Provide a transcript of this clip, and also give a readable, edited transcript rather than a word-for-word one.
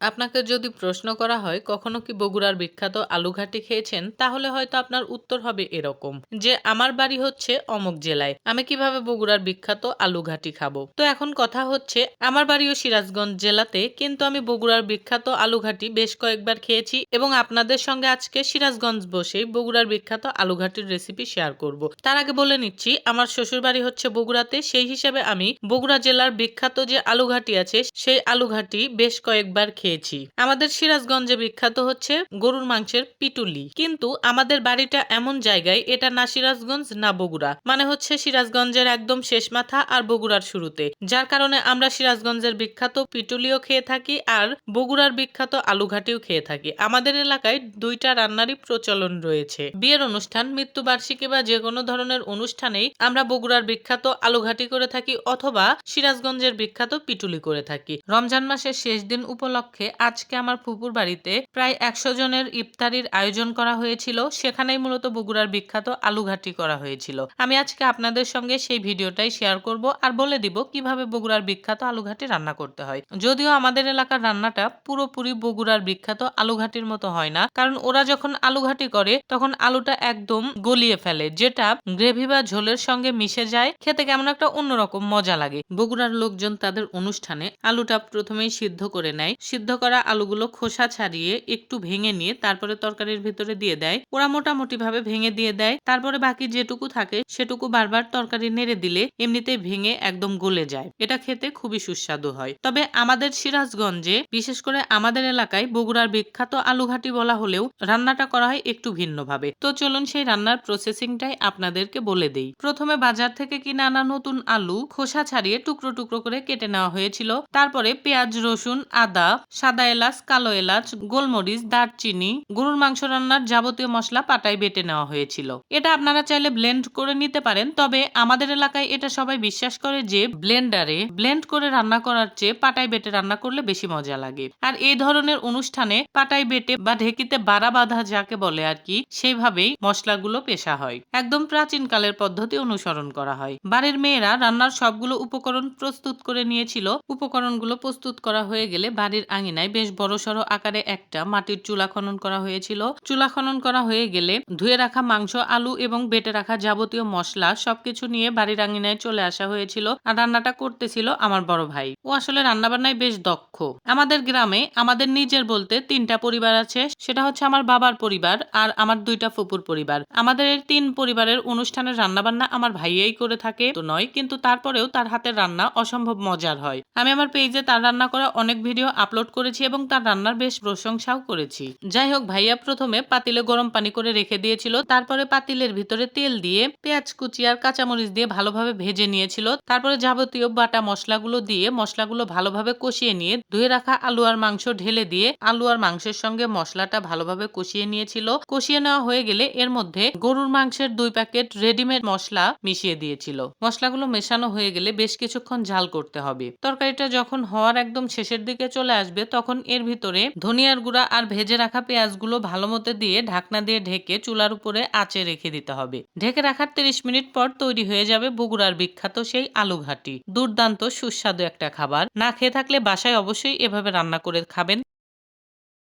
আপনাকে যদি প্রশ্ন করা হয় কখনো কি বগুড়ার বিখ্যাত আলুঘাটি খেয়েছেন, তাহলে হয়তো আপনার উত্তর হবে এরকম যে আমার বাড়ি হচ্ছে অমুক জেলায়, আমি কিভাবে বগুড়ার বিখ্যাত আলুঘাটি খাবো। তো এখন কথা হচ্ছে আমার বাড়িও সিরাজগঞ্জ জেলাতে, কিন্তু আমি বগুড়ার বিখ্যাত আলুঘাটি বেশ কয়েকবার খেয়েছি এবং আপনাদের সঙ্গে আজকে সিরাজগঞ্জ বসেই বগুড়ার বিখ্যাত আলুঘাটির রেসিপি শেয়ার করব। তার আগে বলে নিচ্ছি আমার শ্বশুর বাড়ি হচ্ছে বগুড়াতে, সেই হিসেবে আমি বগুড়া জেলার বিখ্যাত যে আলুঘাটি আছে সেই আলুঘাটি বেশ কয়েকবার খেয়েছি। আমাদের সিরাজগঞ্জে বিখ্যাত হচ্ছে গরুর মাংসের পিটুলি, কিন্তু আমাদের বাড়িটা এমন জায়গায় এটা না সিরাজগঞ্জ না বগুড়া, মানে হচ্ছে সিরাজগঞ্জের একদম শেষ মাথা আর বগুড়ার শুরুতে, যার কারণে আমরা সিরাজগঞ্জের বিখ্যাত পিটুলিও খেয়ে থাকি আর বগুড়ার বিখ্যাত আলুঘাটিও খেয়ে থাকি। আমাদের এলাকায় দুইটা রান্নারই প্রচলন রয়েছে। বিয়ের অনুষ্ঠান, মৃত্যুবার্ষিকী বা যে কোনো ধরনের অনুষ্ঠানেই আমরা বগুড়ার বিখ্যাত আলুঘাটি করে থাকি অথবা সিরাজগঞ্জের বিখ্যাত পিটুলি করে থাকি। রমজান মাসের শেষ দিন উপলক্ষে আজকে আমার ফুপুর বাড়িতে প্রায় 100 জনের ইফতারির আয়োজন করা হয়েছিল, সেখানেই মূলত বগুড়ার বিখ্যাত আলুঘাটি করা হয়েছিল। আমি আজকে আপনাদের সঙ্গে সেই ভিডিওটাই শেয়ার করব আর বলে দিব কিভাবে বগুড়ার বিখ্যাত আলুঘাটি রান্না করতে হয়। যদিও আমাদের এলাকার রান্নাটা পুরোপুরি বগুড়ার বিখ্যাত আলুঘাটির মতো হয় না, কারণ ওরা যখন আলুঘাটি করে তখন আলুটা একদম গলিয়ে ফেলে, যেটা গ্রেভি বা ঝোলের সঙ্গে মিশে যায়, খেতে কেমন একটা অন্যরকম মজা লাগে। বগুড়ার লোকজন তাদের অনুষ্ঠানে আলুটা প্রথমেই সিদ্ধ করে নেয়। সিদ্ধ করা আলুগুলো খোসা ছাড়িয়ে একটু ভেঙে নিয়ে তারপরে তরকারির ভিতরে দিয়ে দেয়। ওরা মোটামুটি ভাবে ভেঙে দিয়ে দেয়, তারপরে বাকি যেটুকু থাকে সেটুকু বারবার তরকারি নেড়ে দিলে এমনিতেই ভেঙে একদম গলে যায়। এটা খেতে খুবই সুস্বাদু হয়। তবে আমাদের সিরাজগঞ্জে, বিশেষ করে আমাদের এলাকায় বগুড়ার বিখ্যাত আলুঘাটি বলা হলেও রান্নাটা করা হয় একটু ভিন্নভাবে। তো চলুন সেই রান্নার প্রসেসিংটাই আপনাদেরকে বলে দেই। প্রথমে বাজার থেকে কিনে আনা নতুন আলু খোসা ছাড়িয়ে টুকরো টুকরো করে কেটে নেওয়া হয়েছিল। তারপরে পেঁয়াজ, রসুন, আদা, সাদা এলাচ, কালো এলাচ, গোলমরিচ, দারচিনি, গরুর মাংস রান্নার যাবতীয় মশলা পাটায় বেটে নেওয়া হয়েছিল। এটা আপনারা চাইলে ব্লেন্ড করে নিতে পারেন, তবে আমাদের এলাকায় এটা সবাই বিশ্বাস করে যে ব্লেন্ডারে ব্লেন্ড করে রান্না করার চেয়ে পাটায় বেটে রান্না করলে বেশি মজা লাগে। আর এই ধরনের অনুষ্ঠানে পাটায় বেটে বা ঢেকিতে বাড়া বাঁধা যাকে বলে আর কি, সেইভাবেই মশলাগুলো পেশা হয়। একদম প্রাচীন কালের পদ্ধতি অনুসরণ করা হয়। বাড়ির মেয়েরা রান্নার সবগুলো উপকরণ প্রস্তুত করে নিয়েছিল। উপকরণগুলো প্রস্তুত করা হয়ে গেলে বাড়ির আঙিনায় বেশ বড়সড় আকারে একটা মাটির চুলা খনন করা হয়েছিল। চুলা খনন করা হয়ে গেলে ধুয়ে রাখা মাংস, আলু এবং বেটে রাখা যাবতীয় মশলা সবকিছু নিয়ে বাড়ির আঙিনায় চলে আসা হয়েছিল। আর রান্নাটা করতেছিল আমার বড় ভাই। ও আসলে রান্নাবান্নায় বেশ দক্ষ। আমাদের গ্রামে আমাদের নিজের বলতে 3টা পরিবার আছে, সেটা হচ্ছে আমার বাবার পরিবার আর আমার 2টা ফুপুর পরিবার। আমাদের এই 3 পরিবারের অনুষ্ঠানের রান্নাবান্না আমার ভাইয়াই করে থাকে তো নয়, কিন্তু তারপরেও তার হাতের রান্না অসম্ভব মজার হয়। আমি আমার পেজে তার রান্না করা অনেক ভিডিও আপলোড করেছি এবং তার রান্নার বেশ প্রশংসাও করেছি। যাই হোক, ভাইয়া প্রথমে পাতিলে গরম পানি করে রেখে দিয়েছিল, তারপরে পাতিলের ভিতরে তেল দিয়ে পেঁয়াজ কুচি আর কাঁচামরিচ দিয়ে ভালোভাবে ভেজে নিয়েছিল। তারপরে যাবতীয় বাটা মশলাগুলো দিয়ে মশলাগুলো ভালোভাবে কষিয়ে নিয়ে ধুয়ে রাখা আলু আর মাংস ঢেলে দিয়ে আলু আর মাংসের সঙ্গে মশলাটা ভালোভাবে কষিয়ে নিয়েছিল। কষিয়ে নেওয়া হয়ে গেলে এর মধ্যে গরুর মাংসের 2 প্যাকেট রেডিমেড মশলা মিশিয়ে দিয়েছিল। মশলাগুলো মেশানো হয়ে গেলে বেশ কিছুক্ষণ ঝাল করতে হবে। তরকারিটা যখন হওয়ার একদম শেষের দিকে চলে আসবে তখন এর ভিতরে ধনিয়ার গুঁড়া আর ভেজে রাখা পেঁয়াজগুলো ভালো মতো দিয়ে ঢাকনা দিয়ে ঢেকে চুলার উপরে আঁচে রেখে দিতে হবে। ঢেকে রাখার 30 মিনিট পর তৈরি হয়ে যাবে বগুড়ার বিখ্যাত সেই আলুঘাটি। দুর্দান্ত সুস্বাদু একটা খাবার। না খেয়ে থাকলে বাসায় অবশ্যই এভাবে রান্না করে খাবেন।